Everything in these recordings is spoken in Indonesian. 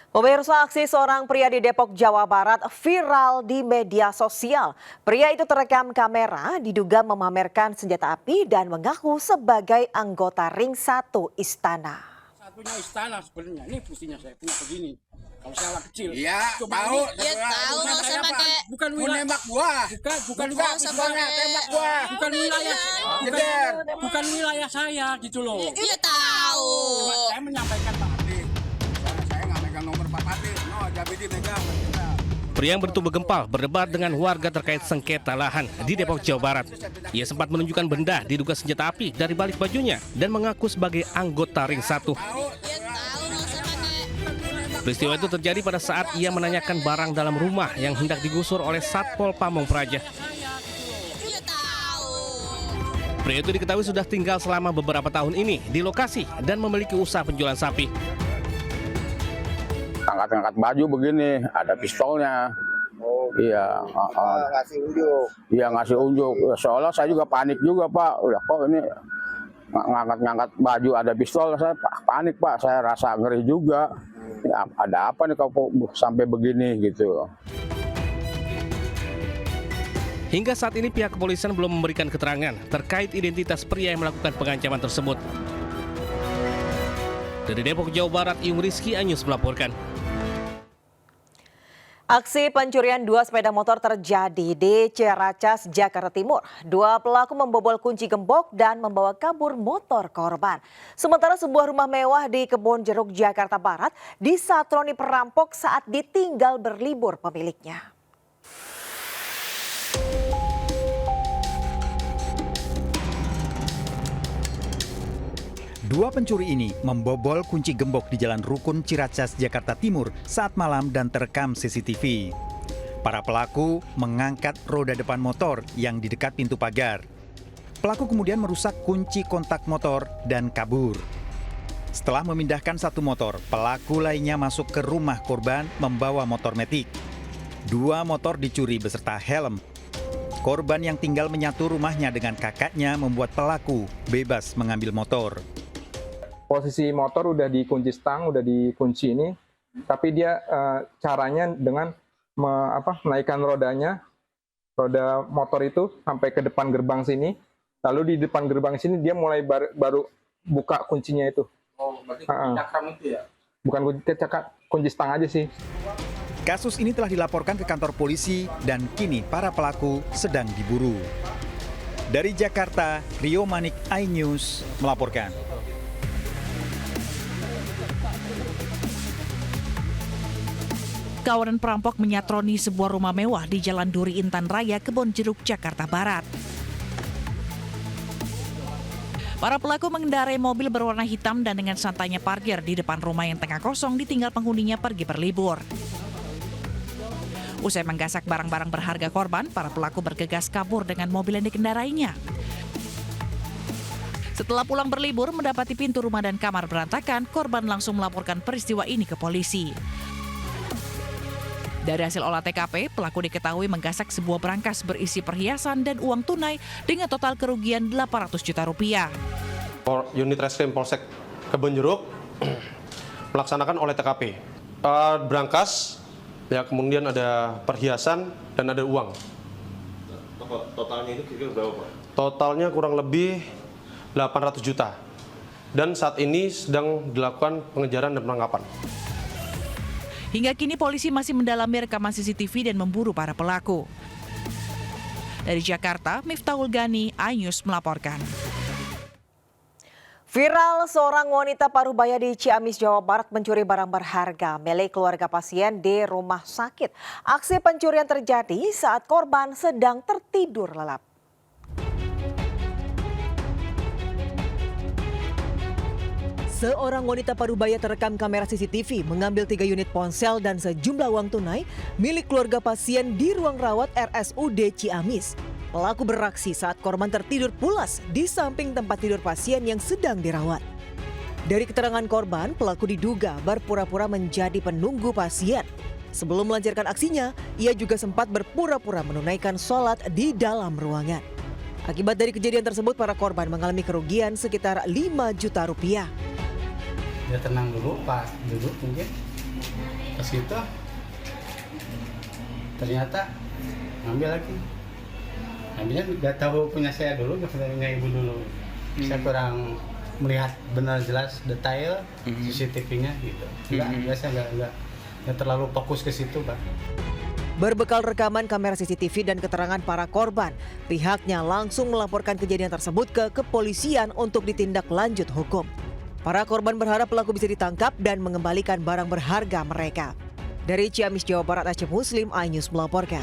Pemirsa, aksi seorang pria di Depok, Jawa Barat viral di media sosial. Pria itu terekam kamera diduga memamerkan senjata api dan mengaku sebagai anggota Ring 1 Istana. Satunya istana sebenarnya, ini fungsinya saya punya begini. Kalau saya anak kecil, Iya, coba tahu. ini, Iya, tahu, bukan nggak usah saya, Pak. pakai. Bukan Mau wilayah, nembak gua. bukan Nggak usah Pistolnya pakai. tembak gua. bukan wilayah, Jeder. bukan wilayah saya gitu loh. Iya tahu. Cuma saya menyampaikan Pak. Saya nggak megang nomor Pak Pati. No, Jabidi megang. Pria yang bertubuh gempal berdebat dengan warga terkait sengketa lahan di Depok, Jawa Barat. Ia sempat menunjukkan benda diduga senjata api dari balik bajunya dan mengaku sebagai anggota Ring 1. Iya tahu, nggak usah pakai. Peristiwa itu terjadi pada saat ia menanyakan barang dalam rumah yang hendak digusur oleh Satpol Pamong Praja. Iya tahu. Pria itu diketahui sudah tinggal selama beberapa tahun ini di lokasi dan memiliki usaha penjualan sapi. Angkat-angkat baju begini, ada pistolnya. Iya, Ngasih unjuk. iya ngasih unjuk. Seolah saya juga panik juga Pak. Udah kok ini ngangkat-ngangkat baju ada pistol, saya panik Pak. Saya rasa ngeri juga. Ya, ada apa nih kok sampai begini gitu. Hingga saat ini pihak kepolisian belum memberikan keterangan terkait identitas pria yang melakukan pengancaman tersebut. Dari Depok, Jawa Barat, Yung Rizky Anyus melaporkan. Aksi pencurian dua sepeda motor terjadi di Ciracas, Jakarta Timur. Dua pelaku membobol kunci gembok dan membawa kabur motor korban. Sementara sebuah rumah mewah di Kebonjeruk, Jakarta Barat disatroni perampok saat ditinggal berlibur pemiliknya. Dua pencuri ini membobol kunci gembok di Jalan Rukun Ciracas, Jakarta Timur saat malam dan terekam CCTV. Para pelaku mengangkat roda depan motor yang di dekat pintu pagar. Pelaku kemudian merusak kunci kontak motor dan kabur. Setelah memindahkan satu motor, pelaku lainnya masuk ke rumah korban membawa motor metik. Dua motor dicuri beserta helm. Korban yang tinggal menyatu rumahnya dengan kakaknya membuat pelaku bebas mengambil motor. Posisi motor udah dikunci stang, udah dikunci ini, tapi dia caranya dengan menaikkan rodanya, roda motor itu sampai ke depan gerbang sini, lalu di depan gerbang sini dia mulai baru buka kuncinya itu. Oh, berarti cakram itu ya? Bukan kunci stang aja sih. Kasus ini telah dilaporkan ke kantor polisi dan kini para pelaku sedang diburu. Dari Jakarta, Rio Manik, iNews melaporkan. Kawanan perampok menyatroni sebuah rumah mewah di Jalan Duri Intan Raya, Kebonjeruk, Jakarta Barat. Para pelaku mengendarai mobil berwarna hitam dan dengan santainya parkir di depan rumah yang tengah kosong ditinggal penghuninya pergi berlibur. Usai menggasak barang-barang berharga korban, para pelaku bergegas kabur dengan mobil yang dikendarainya. Setelah pulang berlibur, mendapati pintu rumah dan kamar berantakan, korban langsung melaporkan peristiwa ini ke polisi. Dari hasil olah TKP, pelaku diketahui menggasak sebuah berangkas berisi perhiasan dan uang tunai dengan total kerugian 800 juta rupiah. Unit Reskrim Polsek Kebonjeruk melaksanakan olah TKP. Berangkas, ya kemudian ada perhiasan dan ada uang. Totalnya itu kira-kira berapa Pak? Totalnya kurang lebih 800 juta. Dan saat ini sedang dilakukan pengejaran dan penangkapan. Hingga kini polisi masih mendalami rekaman CCTV dan memburu para pelaku. Dari Jakarta, Miftahul Gani, iNews melaporkan. Viral seorang wanita parubaya di Ciamis, Jawa Barat mencuri barang berharga milik keluarga pasien di rumah sakit. Aksi pencurian terjadi saat korban sedang tertidur lelap. Seorang wanita parubaya terekam kamera CCTV mengambil 3 unit ponsel dan sejumlah uang tunai milik keluarga pasien di ruang rawat RSUD Ciamis. Pelaku beraksi saat korban tertidur pulas di samping tempat tidur pasien yang sedang dirawat. Dari keterangan korban, pelaku diduga berpura-pura menjadi penunggu pasien. Sebelum melancarkan aksinya, ia juga sempat berpura-pura menunaikan sholat di dalam ruangan. Akibat dari kejadian tersebut, para korban mengalami kerugian sekitar 5 juta rupiah. Dia tenang dulu, Pak. Duduk mungkin. Pas gitu ternyata ngambil lagi. Ambilnya nggak tahu punya saya dulu, nggak punya ibu dulu. Saya kurang melihat benar jelas detail CCTV-nya gitu. Nggak terlalu fokus ke situ, Pak. Berbekal rekaman kamera CCTV dan keterangan para korban, pihaknya langsung melaporkan kejadian tersebut ke kepolisian untuk ditindak lanjut hukum. Para korban berharap pelaku bisa ditangkap dan mengembalikan barang berharga mereka. Dari Ciamis, Jawa Barat, Aceh Muslim, iNews melaporkan.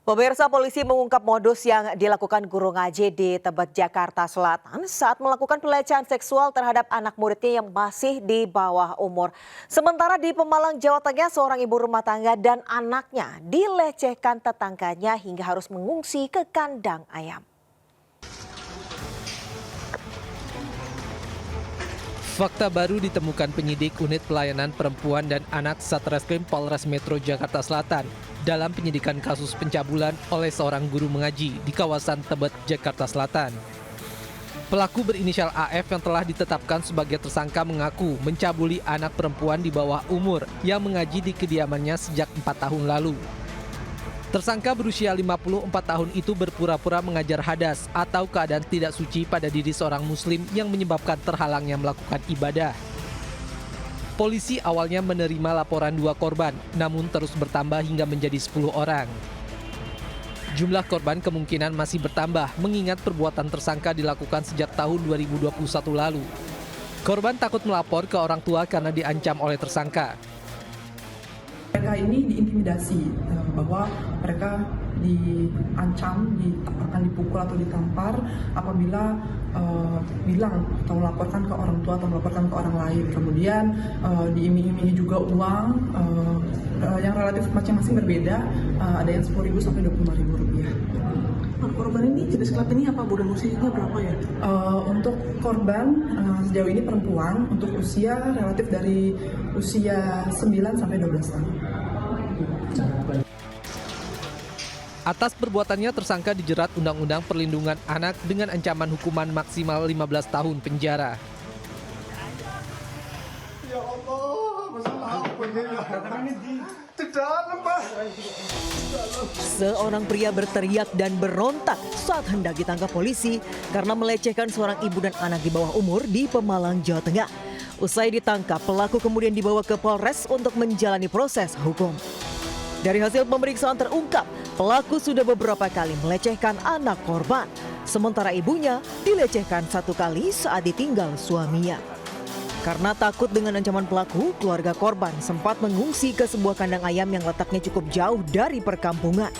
Pemirsa, polisi mengungkap modus yang dilakukan guru ngaji di Tebet, Jakarta Selatan saat melakukan pelecehan seksual terhadap anak muridnya yang masih di bawah umur. Sementara di Pemalang, Jawa Tengah, seorang ibu rumah tangga dan anaknya dilecehkan tetangganya hingga harus mengungsi ke kandang ayam. Fakta baru ditemukan penyidik Unit Pelayanan Perempuan dan Anak Satreskrim Polres Metro Jakarta Selatan dalam penyidikan kasus pencabulan oleh seorang guru mengaji di kawasan Tebet, Jakarta Selatan. Pelaku berinisial AF yang telah ditetapkan sebagai tersangka mengaku mencabuli anak perempuan di bawah umur yang mengaji di kediamannya sejak 4 tahun lalu. Tersangka berusia 54 tahun itu berpura-pura mengajar hadas atau keadaan tidak suci pada diri seorang muslim yang menyebabkan terhalangnya melakukan ibadah. Polisi awalnya menerima laporan 2 korban, namun terus bertambah hingga menjadi 10 orang. Jumlah korban kemungkinan masih bertambah mengingat perbuatan tersangka dilakukan sejak tahun 2021 lalu. Korban takut melapor ke orang tua karena diancam oleh tersangka. Mereka ini diintimidasi bahwa mereka diancam, akan dipukul atau ditampar apabila bilang atau melaporkan ke orang tua atau melaporkan ke orang lain. Kemudian diiming-imingi juga uang yang relatif masing-masing berbeda, ada yang 10.000 sampai 25.000 rupiah. Korban ini jenis kelaminnya apa, Bu, dan usianya berapa ya? Untuk korban sejauh ini perempuan, untuk usia relatif dari usia 9 sampai 12 tahun. Atas perbuatannya tersangka dijerat Undang-Undang Perlindungan Anak dengan ancaman hukuman maksimal 15 tahun penjara. Ya Allah, masalah apa ini? Seorang pria berteriak dan berontak saat hendak ditangkap polisi karena melecehkan seorang ibu dan anak di bawah umur di Pemalang, Jawa Tengah. Usai ditangkap, pelaku kemudian dibawa ke Polres untuk menjalani proses hukum. Dari hasil pemeriksaan terungkap, pelaku sudah beberapa kali melecehkan anak korban, sementara ibunya dilecehkan 1 kali saat ditinggal suaminya. Karena takut dengan ancaman pelaku, keluarga korban sempat mengungsi ke sebuah kandang ayam yang letaknya cukup jauh dari perkampungan.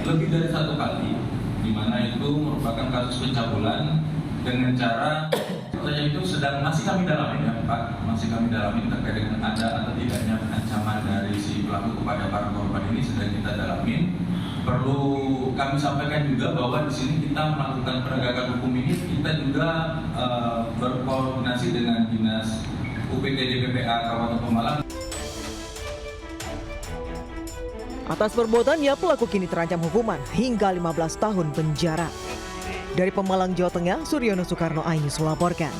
Lebih dari 1 kali, di mana itu merupakan kasus pencabulan dengan cara itu masih kami dalamin ya Pak, masih kami dalamin terkait dengan ada atau tidaknya ancaman dari si pelaku kepada para korban ini sedang kita dalamin. Perlu kami sampaikan juga bahwa di sini kita melakukan penegakan hukum ini, kita juga berkoordinasi dengan Dinas UPTD PPA Kabupaten Pemalang. Atas perbuatannya, pelaku kini terancam hukuman hingga 15 tahun penjara. Dari Pemalang, Jawa Tengah, Suryono Soekarno, iNews melaporkan.